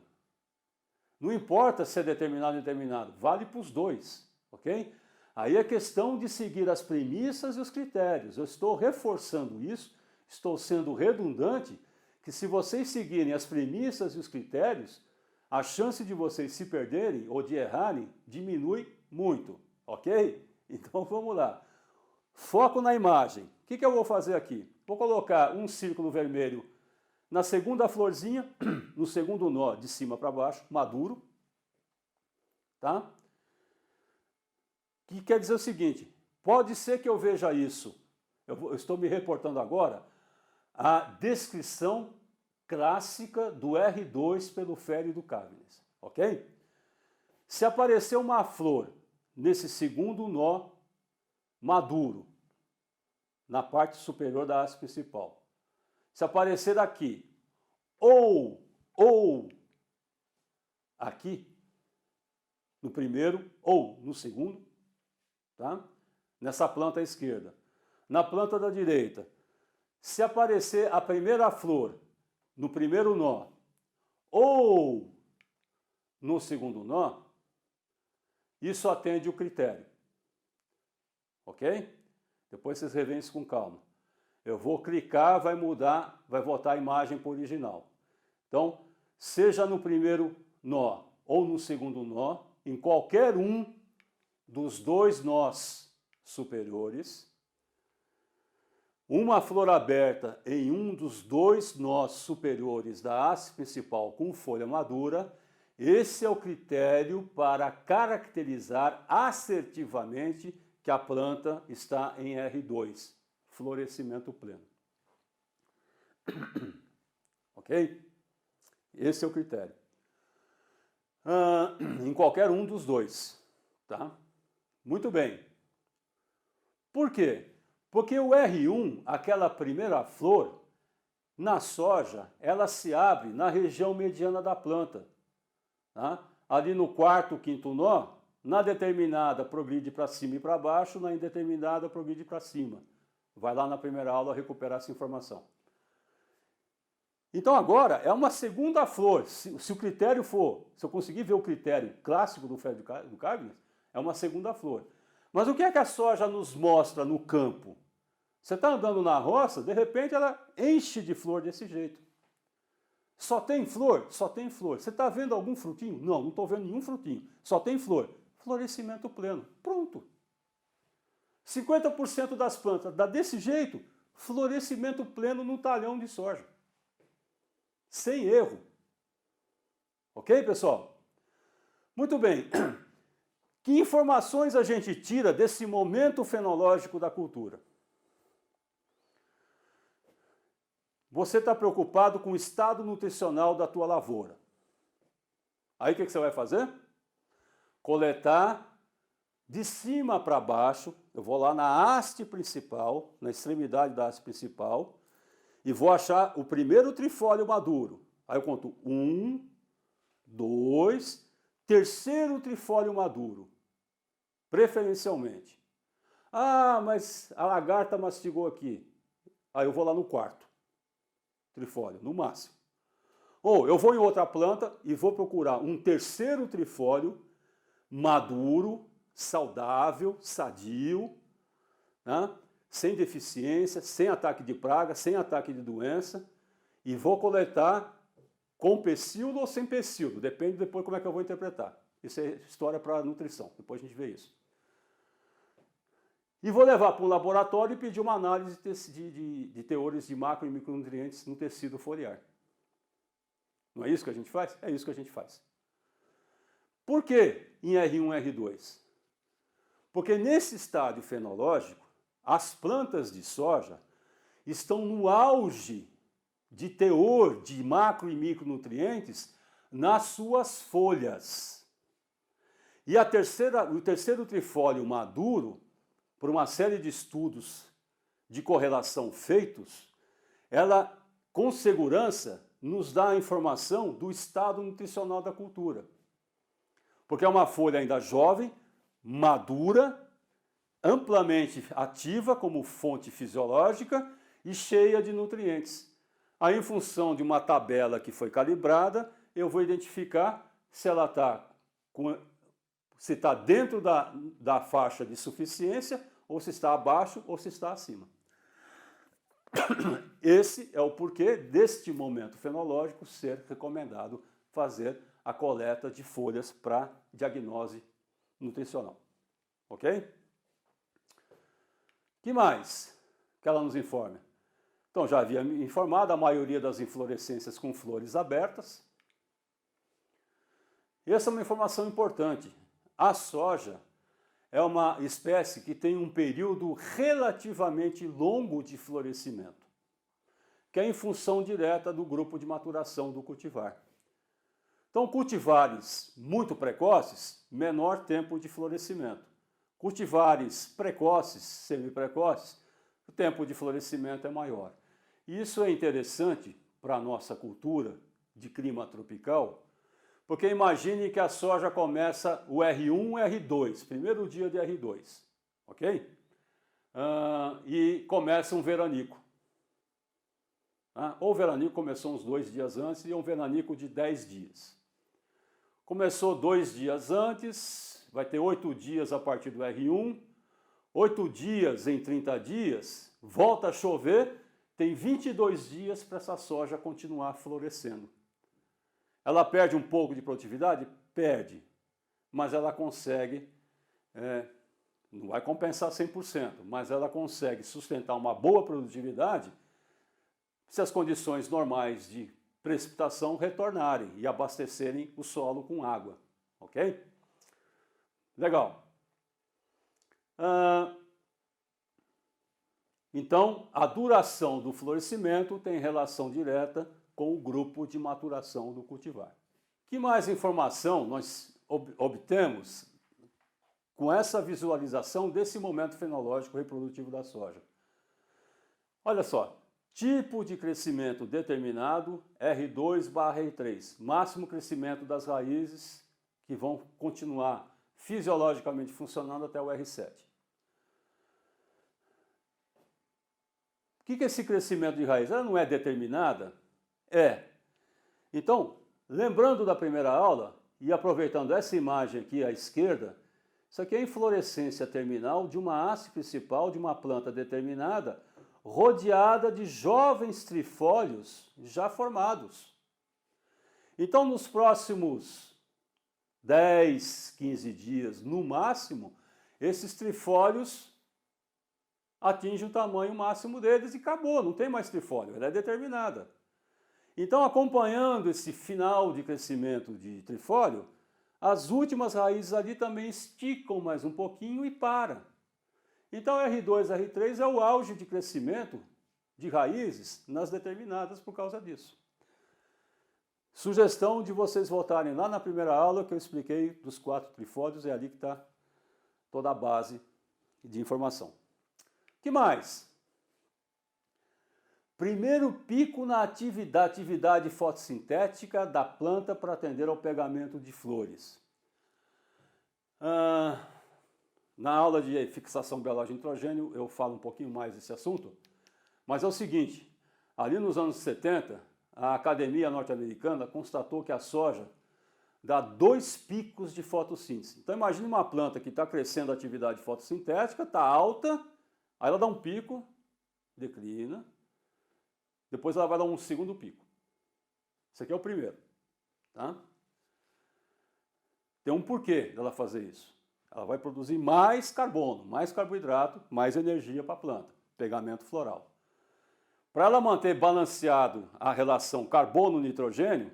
Não importa se é determinado ou indeterminado, vale para os dois, ok? Aí é questão de seguir as premissas e os critérios. Eu estou reforçando isso, estou sendo redundante, que se vocês seguirem as premissas e os critérios, a chance de vocês se perderem ou de errarem diminui muito, ok? Então vamos lá. Foco na imagem. O que eu vou fazer aqui? Vou colocar um círculo vermelho na segunda florzinha, no segundo nó de cima para baixo, maduro, tá? Que quer dizer o seguinte, pode ser que eu veja isso, eu estou me reportando agora, a descrição clássica do R2 pelo Ferri do Cavendish, ok? Se aparecer uma flor nesse segundo nó maduro, na parte superior da haste principal, se aparecer aqui, ou aqui, no primeiro ou no segundo, tá? Nessa planta à esquerda. Na planta da direita, se aparecer a primeira flor no primeiro nó ou no segundo nó, isso atende o critério. Ok? Depois vocês reveem isso com calma. Eu vou clicar, vai mudar, vai voltar a imagem para o original. Então, seja no primeiro nó ou no segundo nó, em qualquer um dos dois nós superiores, uma flor aberta em um dos dois nós superiores da haste principal com folha madura, esse é o critério para caracterizar assertivamente que a planta está em R2, florescimento pleno. Ok? Esse é o critério. Em qualquer um dos dois, tá? Muito bem. Por quê? Porque o R1, aquela primeira flor, na soja, ela se abre na região mediana da planta. Tá? Ali no quarto, quinto nó, na determinada progride para cima e para baixo, na indeterminada progride para cima. Vai lá na primeira aula recuperar essa informação. Então agora é uma segunda flor. Se o critério for, se eu conseguir ver o critério clássico do Ferri do Cavendish, é uma segunda flor. Mas o que é que a soja nos mostra no campo? Você está andando na roça, de repente ela enche de flor desse jeito. Só tem flor? Só tem flor. Você está vendo algum frutinho? Não, não estou vendo nenhum frutinho. Só tem flor. Florescimento pleno. Pronto. 50% das plantas dá desse jeito, florescimento pleno no talhão de soja. Sem erro. Ok, pessoal? Muito bem. Que informações a gente tira desse momento fenológico da cultura? Você está preocupado com o estado nutricional da tua lavoura. Aí o que você vai fazer? Coletar de cima para baixo. Eu vou lá na haste principal, na extremidade da haste principal, e vou achar o primeiro trifólio maduro. Aí eu conto 1, 2, terceiro trifólio maduro, preferencialmente. Ah, mas a lagarta mastigou aqui. Aí eu vou lá no quarto trifólio, no máximo. Ou eu vou em outra planta e vou procurar um terceiro trifólio maduro, saudável, sadio, né? Sem deficiência, sem ataque de praga, sem ataque de doença, e vou coletar com pecíolo ou sem pecíolo, depende depois como é que eu vou interpretar. Isso é história para nutrição, depois a gente vê isso. E vou levar para um laboratório e pedir uma análise de teores de macro e micronutrientes no tecido foliar. Não é isso que a gente faz? É isso que a gente faz. Por que em R1 e R2? Porque nesse estádio fenológico, as plantas de soja estão no auge de teor de macro e micronutrientes nas suas folhas. E o terceiro trifólio maduro por uma série de estudos de correlação feitos, ela, com segurança, nos dá a informação do estado nutricional da cultura. Porque é uma folha ainda jovem, madura, amplamente ativa como fonte fisiológica e cheia de nutrientes. Aí, em função de uma tabela que foi calibrada, eu vou identificar se ela está dentro da faixa de suficiência, ou se está abaixo, ou se está acima. Esse é o porquê deste momento fenológico ser recomendado fazer a coleta de folhas para diagnose nutricional. Ok? Que mais que ela nos informa? Então, já havia informado a maioria das inflorescências com flores abertas. E essa é uma informação importante. A soja é uma espécie que tem um período relativamente longo de florescimento, que é em função direta do grupo de maturação do cultivar. Então, cultivares muito precoces, menor tempo de florescimento. Cultivares precoces, semi-precoces, o tempo de florescimento é maior. Isso é interessante para a nossa cultura de clima tropical, porque imagine que a soja começa o R1 e R2, primeiro dia de R2, ok? E começa um veranico. Ou o veranico começou uns 2 dias antes e é um veranico de 10 dias. Começou 2 dias antes, vai ter 8 dias a partir do R1, 8 dias em 30 dias, volta a chover, tem 22 dias para essa soja continuar florescendo. Ela perde um pouco de produtividade? Perde, mas ela consegue, não vai compensar 100%, mas ela consegue sustentar uma boa produtividade se as condições normais de precipitação retornarem e abastecerem o solo com água, ok? Legal. Então, a duração do florescimento tem relação direta com o grupo de maturação do cultivar. Que mais informação nós obtemos com essa visualização desse momento fenológico reprodutivo da soja? Olha só, tipo de crescimento determinado, R2/R3, máximo crescimento das raízes que vão continuar fisiologicamente funcionando até o R7. O que é esse crescimento de raiz? Ela não é determinada? É. Então, lembrando da primeira aula, e aproveitando essa imagem aqui à esquerda, isso aqui é a inflorescência terminal de uma haste principal de uma planta determinada, rodeada de jovens trifólios já formados. Então, nos próximos 10, 15 dias, no máximo, esses trifólios atingem o tamanho máximo deles e acabou, não tem mais trifólio, ela é determinada. Então, acompanhando esse final de crescimento de trifólio, as últimas raízes ali também esticam mais um pouquinho e param. Então, R2, R3 é o auge de crescimento de raízes nas determinadas por causa disso. Sugestão de vocês voltarem lá na primeira aula que eu expliquei dos 4 trifólios, é ali que está toda a base de informação. Que mais? Primeiro pico na atividade fotossintética da planta para atender ao pegamento de flores. Na aula de fixação biológica de nitrogênio eu falo um pouquinho mais desse assunto, mas é o seguinte, ali nos anos 70, a Academia Norte-Americana constatou que a soja dá 2 picos de fotossíntese. Então imagine uma planta que está crescendo a atividade fotossintética, está alta, aí ela dá um pico, declina, depois ela vai dar um segundo pico. Esse aqui é o primeiro. Tá? Tem um porquê dela fazer isso. Ela vai produzir mais carbono, mais carboidrato, mais energia para a planta, pegamento floral. Para ela manter balanceado a relação carbono-nitrogênio,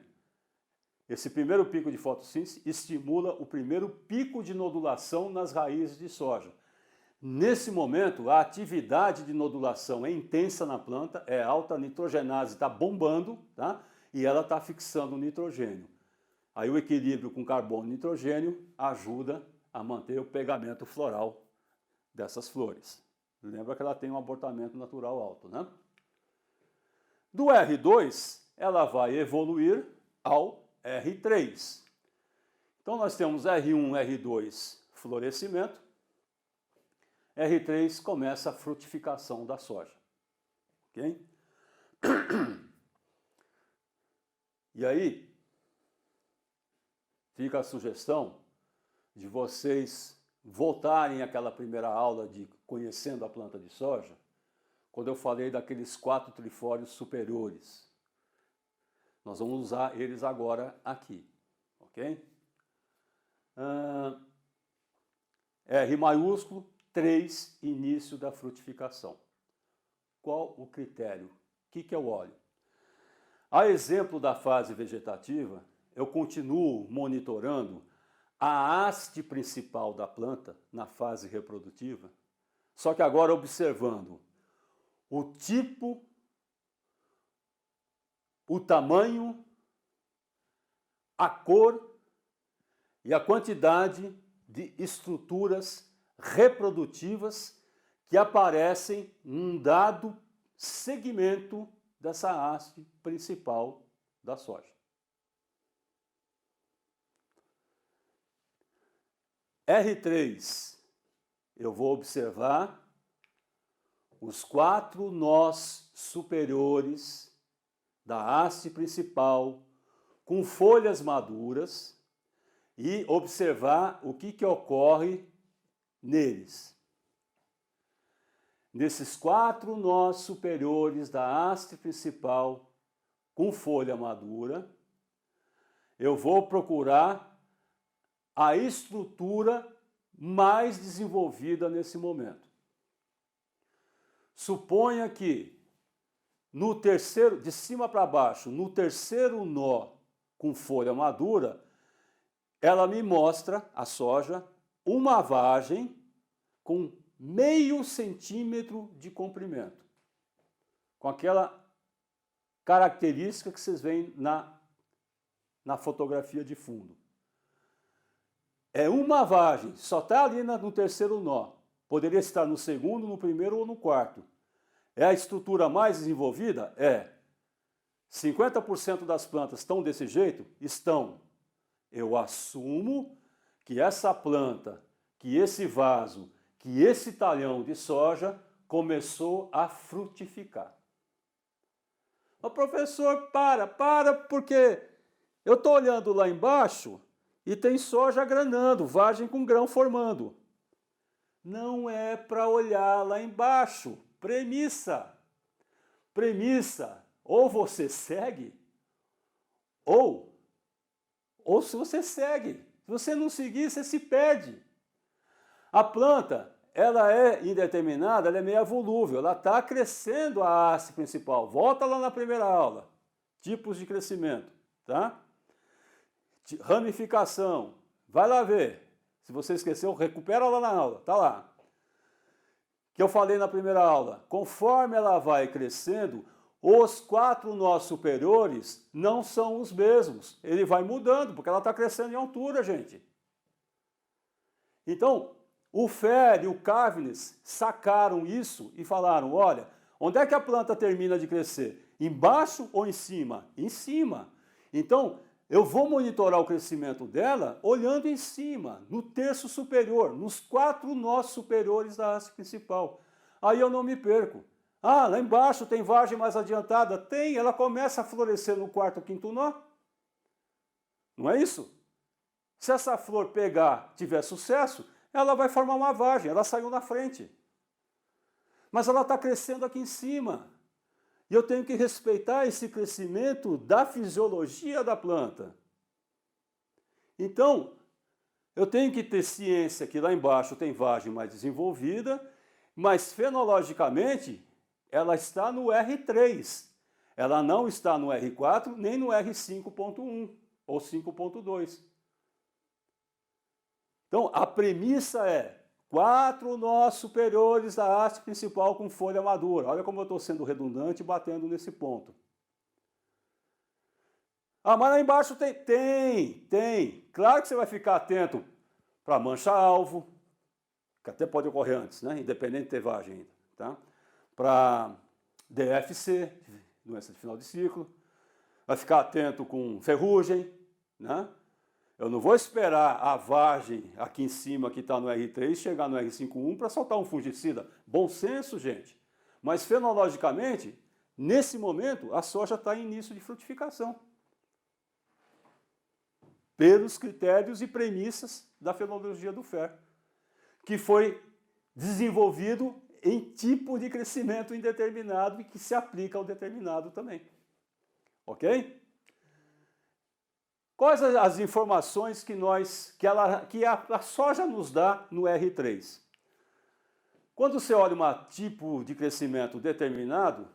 esse primeiro pico de fotossíntese estimula o primeiro pico de nodulação nas raízes de soja. Nesse momento, a atividade de nodulação é intensa na planta, é alta, a nitrogenase está bombando, tá? E ela está fixando o nitrogênio. Aí o equilíbrio com carbono e nitrogênio ajuda a manter o pegamento floral dessas flores. Lembra que ela tem um abortamento natural alto, né? Do R2, ela vai evoluir ao R3. Então, nós temos R1, R2, florescimento. R3 começa a frutificação da soja. Ok? E aí, fica a sugestão de vocês voltarem àquela primeira aula de Conhecendo a Planta de Soja, quando eu falei daqueles 4 trifólios superiores. Nós vamos usar eles agora aqui, ok? R maiúsculo, 3, início da frutificação. Qual o critério? O que eu olho? A exemplo da fase vegetativa, eu continuo monitorando a haste principal da planta na fase reprodutiva, só que agora observando o tipo, o tamanho, a cor e a quantidade de estruturas reprodutivas que aparecem num dado segmento dessa haste principal da soja. R3, eu vou observar os 4 nós superiores da haste principal com folhas maduras e observar o que ocorre neles. Nesses 4 nós superiores da haste principal com folha madura, eu vou procurar a estrutura mais desenvolvida nesse momento. Suponha que no terceiro, de cima para baixo, no terceiro nó com folha madura, ela me mostra, a soja, uma vagem com meio centímetro de comprimento, com aquela característica que vocês veem na fotografia de fundo. É uma vagem, só está ali no terceiro nó. Poderia estar no segundo, no primeiro ou no quarto. É a estrutura mais desenvolvida? É. 50% das plantas estão desse jeito? Estão. Eu assumo que essa planta, que esse vaso, que esse talhão de soja começou a frutificar. Ô professor, para, porque eu estou olhando lá embaixo e tem soja granando, vagem com grão formando. Não é para olhar lá embaixo. Premissa. Ou você segue, ou se você segue. Se você não seguir, você se perde. A planta, ela é indeterminada, ela é meia volúvel, ela está crescendo a haste principal. Volta lá na primeira aula. Tipos de crescimento, tá? Ramificação. Vai lá ver. Se você esqueceu, recupera lá na aula, tá lá. Que eu falei na primeira aula. Conforme ela vai crescendo, os 4 nós superiores não são os mesmos. Ele vai mudando, porque ela está crescendo em altura, gente. Então, o Fer e o Cavendish sacaram isso e falaram, olha, onde é que a planta termina de crescer? Embaixo ou em cima? Em cima. Então, eu vou monitorar o crescimento dela olhando em cima, no terço superior, nos 4 nós superiores da haste principal. Aí eu não me perco. Ah, lá embaixo tem vagem mais adiantada? Tem, ela começa a florescer no 4º, 5º nó. Não é isso? Se essa flor pegar, tiver sucesso, ela vai formar uma vagem, ela saiu na frente. Mas ela está crescendo aqui em cima. E eu tenho que respeitar esse crescimento da fisiologia da planta. Então, eu tenho que ter ciência que lá embaixo tem vagem mais desenvolvida, mas fenologicamente ela está no R3. Ela não está no R4 nem no R5.1 ou 5.2. Então, a premissa é 4 nós superiores da haste principal com folha madura. Olha como eu estou sendo redundante e batendo nesse ponto. Ah, mas lá embaixo tem. Claro que você vai ficar atento para mancha-alvo, que até pode ocorrer antes, né? Independente de ter vagem ainda. Tá? Para DFC, doença de final de ciclo. Vai ficar atento com ferrugem, né? Eu não vou esperar a vagem aqui em cima, que está no R3, chegar no R5.1 para soltar um fungicida. Bom senso, gente. Mas fenologicamente, nesse momento, a soja está em início de frutificação. Pelos critérios e premissas da fenologia do FAIR, que foi desenvolvido em tipo de crescimento indeterminado e que se aplica ao determinado também. Ok? Quais as informações que a soja nos dá no R3? Quando você olha um tipo de crescimento determinado,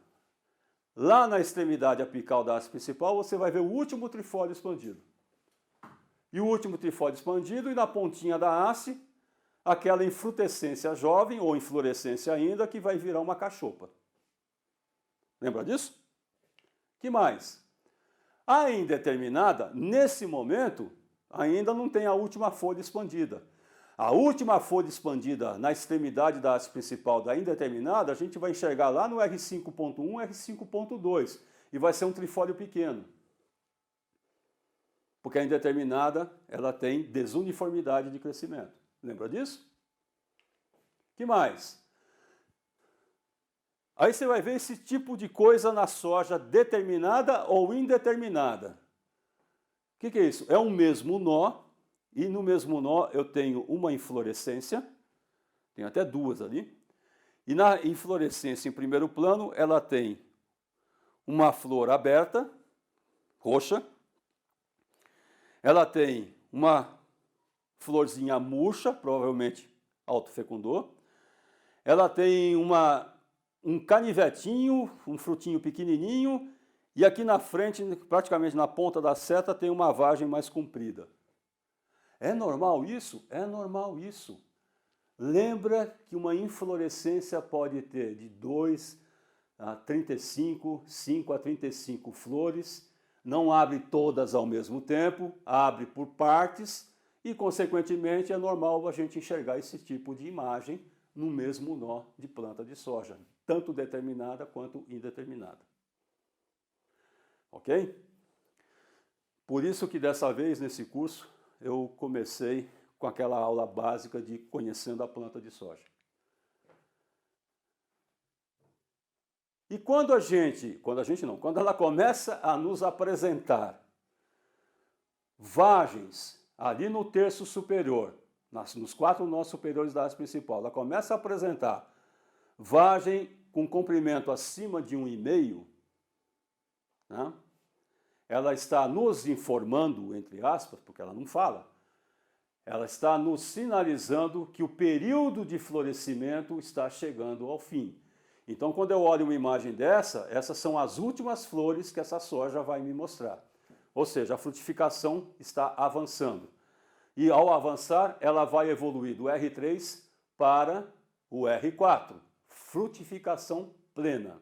lá na extremidade apical da haste principal, você vai ver o último trifólio expandido. E o último trifólio expandido, e na pontinha da haste, aquela infrutescência jovem, ou inflorescência ainda, que vai virar uma cachopa. Lembra disso? Que mais? A indeterminada, nesse momento, ainda não tem a última folha expandida. A última folha expandida na extremidade da haste principal da indeterminada, a gente vai enxergar lá no R5.1, R5.2, e vai ser um trifólio pequeno. Porque a indeterminada, ela tem desuniformidade de crescimento. Lembra disso? Que mais? Aí você vai ver esse tipo de coisa na soja determinada ou indeterminada. O que é isso? É um mesmo nó, e no mesmo nó eu tenho uma inflorescência, tem até duas ali, e na inflorescência em primeiro plano ela tem uma flor aberta, roxa, ela tem uma florzinha murcha, provavelmente autofecundou, ela tem um canivetinho, um frutinho pequenininho, e aqui na frente, praticamente na ponta da seta, tem uma vagem mais comprida. É normal isso? É normal isso. Lembra que uma inflorescência pode ter de 2 a 35, 5 a 35 flores, não abre todas ao mesmo tempo, abre por partes, e, consequentemente, é normal a gente enxergar esse tipo de imagem no mesmo nó de planta de soja, tanto determinada quanto indeterminada. Ok? Por isso que dessa vez, nesse curso, eu comecei com aquela aula básica de conhecendo a planta de soja. E quando ela começa a nos apresentar vagens ali no terço superior, nos 4 nós superiores da haste principal, ela começa a apresentar vagem com comprimento acima de 1,5, né? Ela está nos informando, entre aspas, porque ela não fala, ela está nos sinalizando que o período de florescimento está chegando ao fim. Então, quando eu olho uma imagem dessa, essas são as últimas flores que essa soja vai me mostrar. Ou seja, a frutificação está avançando. E ao avançar, ela vai evoluir do R3 para o R4, frutificação plena.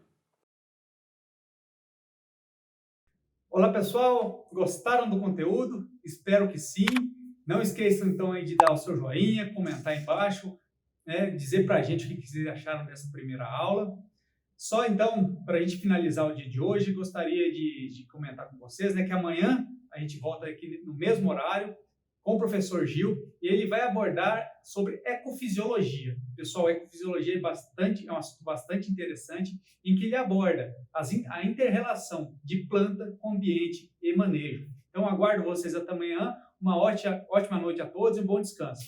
Olá pessoal, gostaram do conteúdo? Espero que sim. Não esqueçam então aí de dar o seu joinha, comentar aí embaixo, né, dizer pra gente o que vocês acharam dessa primeira aula. Só então, para a gente finalizar o dia de hoje, gostaria de comentar com vocês, né, que amanhã a gente volta aqui no mesmo horário com o professor Gil e ele vai abordar sobre ecofisiologia. Pessoal, ecofisiologia é um assunto bastante interessante em que ele aborda a inter-relação de planta com ambiente e manejo. Então, aguardo vocês até amanhã. Uma ótima noite a todos e um bom descanso.